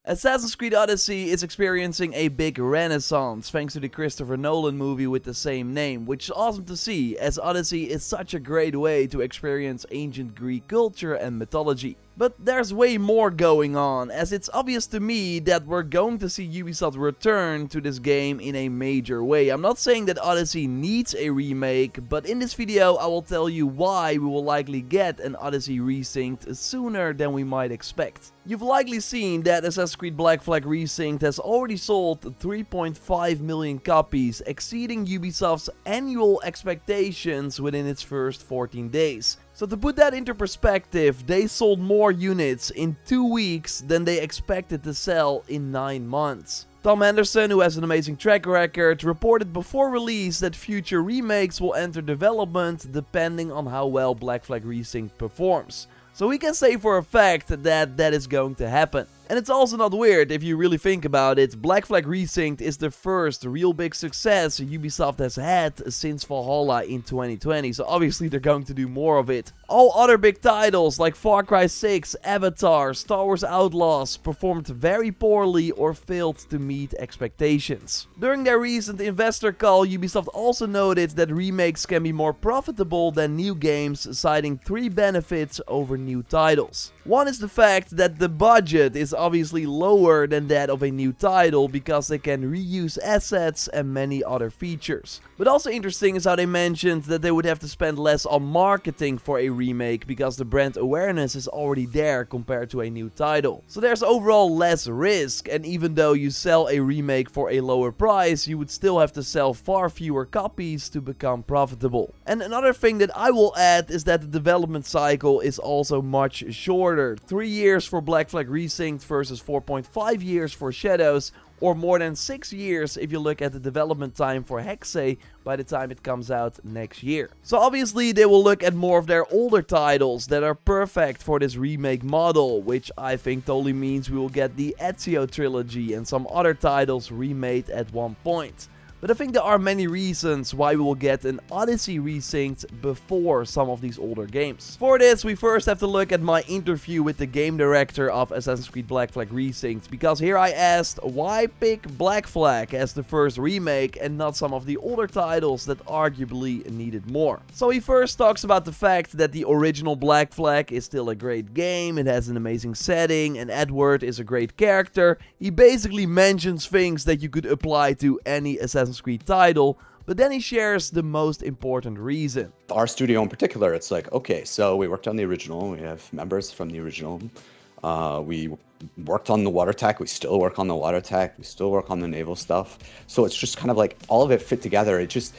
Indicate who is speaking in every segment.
Speaker 1: Assassin's Creed Odyssey is experiencing a big renaissance thanks to the Christopher Nolan movie with the same name, which is awesome to see, as Odyssey is such a great way to experience ancient Greek culture and mythology. But there's way more going on, as it's obvious to me that we're going to see Ubisoft return to this game in a major way. I'm not saying that Odyssey needs a remake, but in this video I will tell you why we will likely get an Odyssey Resynced sooner than we might expect. You've likely seen that Assassin's Creed Black Flag Resynced has already sold 3.5 million copies, exceeding Ubisoft's annual expectations within its first 14 days. So to put that into perspective, they sold more units in 2 weeks than they expected to sell in 9 months. Tom Henderson, who has an amazing track record, reported before release that future remakes will enter development depending on how well Black Flag Resynced performs. So we can say for a fact that that is going to happen. And it's also not weird if you really think about it. Black Flag Resynced is the first real big success Ubisoft has had since Valhalla in 2020, so obviously they're going to do more of it. All other big titles like Far Cry 6, Avatar, Star Wars Outlaws performed very poorly or failed to meet expectations. During their recent investor call, Ubisoft also noted that remakes can be more profitable than new games, citing 3 benefits over new titles. One is the fact that the budget is obviously lower than that of a new title because they can reuse assets and many other features. But also interesting is how they mentioned that they would have to spend less on marketing for a remake because the brand awareness is already there compared to a new title. So there's overall less risk, and even though you sell a remake for a lower price, you would still have to sell far fewer copies to become profitable. And another thing that I will add is that the development cycle is also much shorter. 3 years for Black Flag Resynced versus 4.5 years for Shadows, or more than 6 years if you look at the development time for Hexe by the time it comes out next year. So obviously they will look at more of their older titles that are perfect for this remake model, which I think totally means we will get the Ezio trilogy and some other titles remade at one point. But I think there are many reasons why we will get an Odyssey Resynced before some of these older games. For this, we first have to look at my interview with the game director of Assassin's Creed Black Flag Resynced, because here I asked why pick Black Flag as the first remake and not some of the older titles that arguably needed more. So he first talks about the fact that the original Black Flag is still a great game, it has an amazing setting, and Edward is a great character. He basically mentions things that you could apply to any Assassin's Creed title, but then he shares the most important reason.
Speaker 2: Our studio in particular, it's like, okay, so we worked on the original, we have members from the original, we worked on the water tech, we still work on the water tech, we still work on the naval stuff, so it's just kind of like all of it fit together. It just,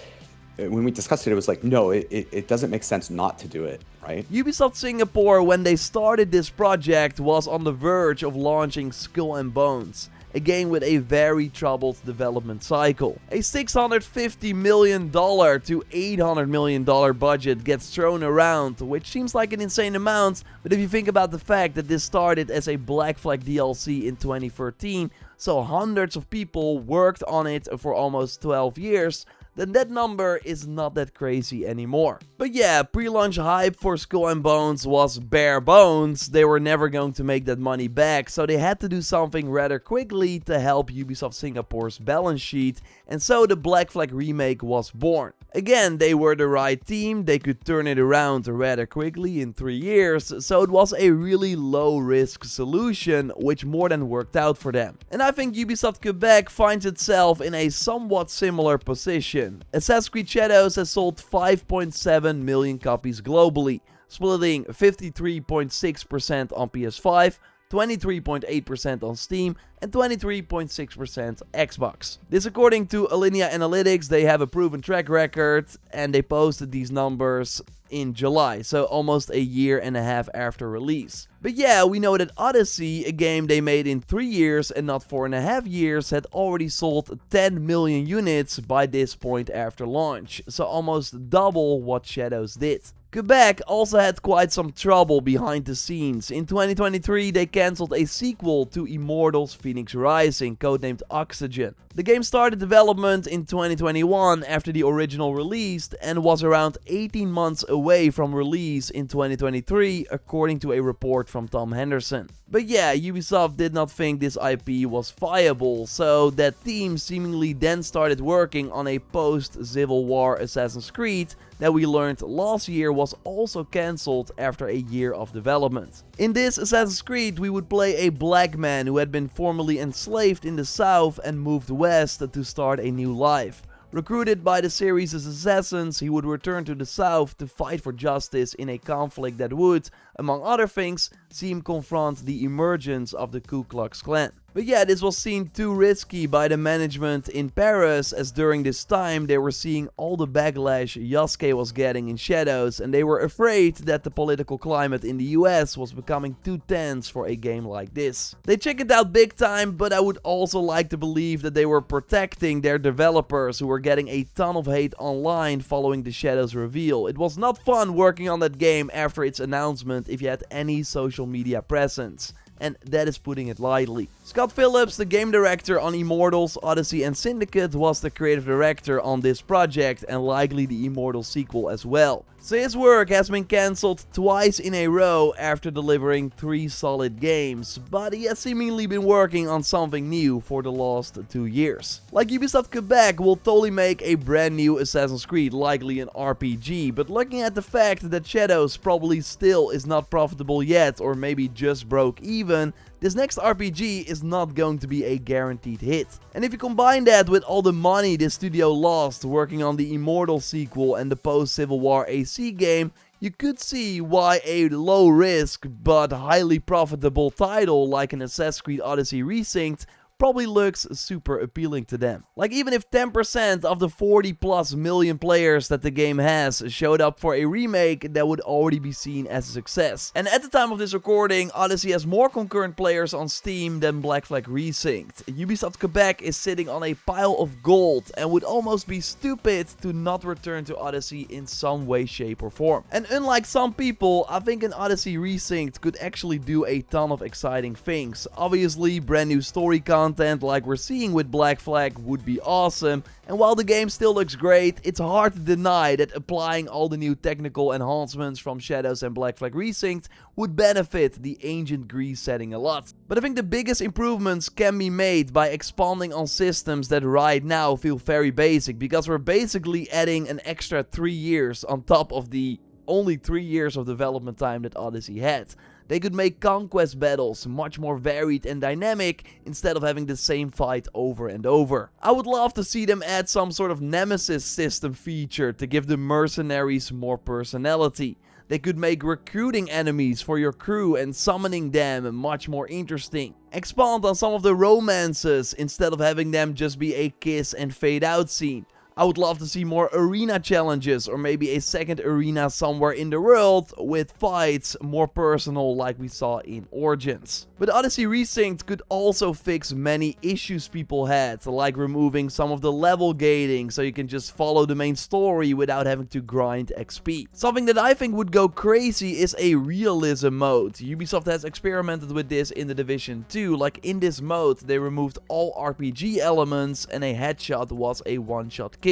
Speaker 2: when we discussed it, it was like, no, it doesn't make sense not to do it, right?
Speaker 1: Ubisoft Singapore, when they started this project, was on the verge of launching Skull and Bones, a game with a very troubled development cycle. A $650 million to $800 million budget gets thrown around, which seems like an insane amount, but if you think about the fact that this started as a Black Flag DLC in 2013, so hundreds of people worked on it for almost 12 years, then that number is not that crazy anymore. But yeah, pre-launch hype for Skull and Bones was bare bones. They were never going to make that money back, so they had to do something rather quickly to help Ubisoft Singapore's balance sheet, and so the Black Flag remake was born. Again, they were the right team, they could turn it around rather quickly in 3 years, so it was a really low risk solution, which more than worked out for them. And I think Ubisoft Quebec finds itself in a somewhat similar position. Assassin's Creed Shadows has sold 5.7 million copies globally, splitting 53.6% on PS5, 23.8% on Steam, and 23.6% Xbox. This according to Alinea Analytics. They have a proven track record, and they posted these numbers in July, so almost a year and a half after release. But yeah, we know that Odyssey, a game they made in 3 years and not 4.5 years, had already sold 10 million units by this point after launch, so almost double what Shadows did. Quebec also had quite some trouble behind the scenes. In 2023, they cancelled a sequel to Immortals Phoenix Rising, codenamed Oxygen. The game started development in 2021 after the original released and was around 18 months away from release in 2023, according to a report from Tom Henderson. But yeah, Ubisoft did not think this IP was viable, so that team seemingly then started working on a post-Civil War Assassin's Creed that we learned last year was also cancelled after a year of development. In this Assassin's Creed, we would play a black man who had been formerly enslaved in the south and moved west to start a new life. Recruited by the series' assassins, he would return to the south to fight for justice in a conflict that would, among other things, see him confront the emergence of the Ku Klux Klan. But yeah, this was seen too risky by the management in Paris, as during this time they were seeing all the backlash Yasuke was getting in Shadows, and they were afraid that the political climate in the US was becoming too tense for a game like this. They chickened out big time, but I would also like to believe that they were protecting their developers who were getting a ton of hate online following the Shadows reveal. It was not fun working on that game after its announcement if you had any social media presence. And that is putting it lightly. Scott Phillips, the game director on Immortals, Odyssey and Syndicate, was the creative director on this project and likely the Immortals sequel as well. So his work has been cancelled twice in a row after delivering 3 solid games, but he has seemingly been working on something new for the last 2 years. Like Ubisoft Quebec will totally make a brand new Assassin's Creed, likely an RPG, but looking at the fact that Shadows probably still is not profitable yet, or maybe just broke even, this next RPG is not going to be a guaranteed hit. And if you combine that with all the money the studio lost working on the Immortal sequel and the post-Civil War AC game, you could see why a low risk but highly profitable title like an Assassin's Creed Odyssey Resynced probably looks super appealing to them. Like, even if 10% of the 40+ million players that the game has showed up for a remake, that would already be seen as a success. And at the time of this recording, Odyssey has more concurrent players on Steam than Black Flag Resynced. Ubisoft Quebec is sitting on a pile of gold and would almost be stupid to not return to Odyssey in some way, shape or form. And unlike some people, I think an Odyssey Resynced could actually do a ton of exciting things. Obviously, brand new story content like we're seeing with Black Flag would be awesome, and while the game still looks great, it's hard to deny that applying all the new technical enhancements from Shadows and Black Flag Resynced would benefit the ancient Greece setting a lot. But I think the biggest improvements can be made by expanding on systems that right now feel very basic, because we're basically adding an extra 3 years on top of the only 3 years of development time that Odyssey had. They could make conquest battles much more varied and dynamic instead of having the same fight over and over. I would love to see them add some sort of nemesis system feature to give the mercenaries more personality. They could make recruiting enemies for your crew and summoning them much more interesting. Expand on some of the romances instead of having them just be a kiss and fade out scene. I would love to see more arena challenges, or maybe a second arena somewhere in the world with fights more personal like we saw in Origins. But Odyssey Resynced could also fix many issues people had, like removing some of the level gating so you can just follow the main story without having to grind XP. Something that I think would go crazy is a realism mode. Ubisoft has experimented with this in The Division 2, like in this mode they removed all RPG elements and a headshot was a one-shot kill.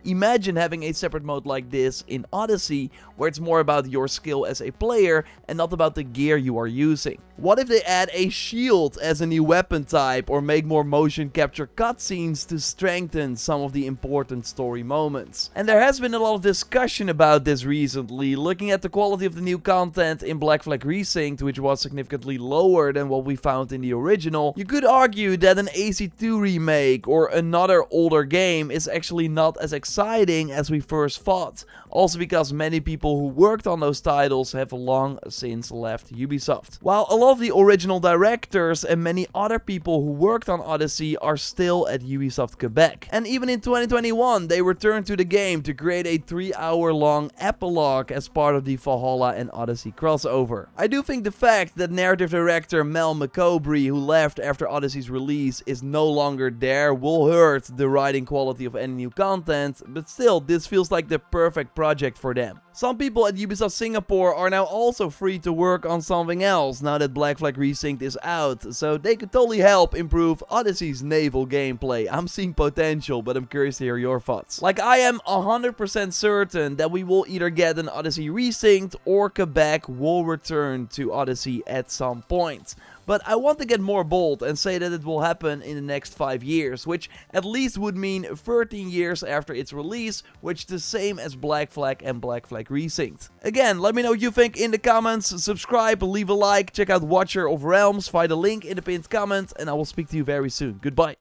Speaker 1: Imagine having a separate mode like this in Odyssey, where it's more about your skill as a player and not about the gear you are using. What if they add a shield as a new weapon type, or make more motion capture cutscenes to strengthen some of the important story moments? And there has been a lot of discussion about this recently, looking at the quality of the new content in Black Flag Resynced, which was significantly lower than what we found in the original. You could argue that an AC2 remake or another older game is actually not as exciting as we first thought. Also because many people who worked on those titles have long since left Ubisoft. While a lot of the original directors and many other people who worked on Odyssey are still at Ubisoft Quebec. And even in 2021 they returned to the game to create a 3-hour-long epilogue as part of the Valhalla and Odyssey crossover. I do think the fact that narrative director Mel McCobrey, who left after Odyssey's release, is no longer there will hurt the writing quality of any new content, but still, this feels like the perfect project for them. Some people at Ubisoft Singapore are now also free to work on something else now that Black Flag Resynced is out, so they could totally help improve Odyssey's naval gameplay. I'm seeing potential, but I'm curious to hear your thoughts. Like, I am 100% certain that we will either get an Odyssey Resynced or Quebec will return to Odyssey at some point. but I want to get more bold and say that it will happen in the next 5 years, which at least would mean 13 years after its release, which is the same as Black Flag and Black Flag Resynced. Again, let me know what you think in the comments, subscribe, leave a like, check out Watcher of Realms via the link in the pinned comment, and I will speak to you very soon. Goodbye.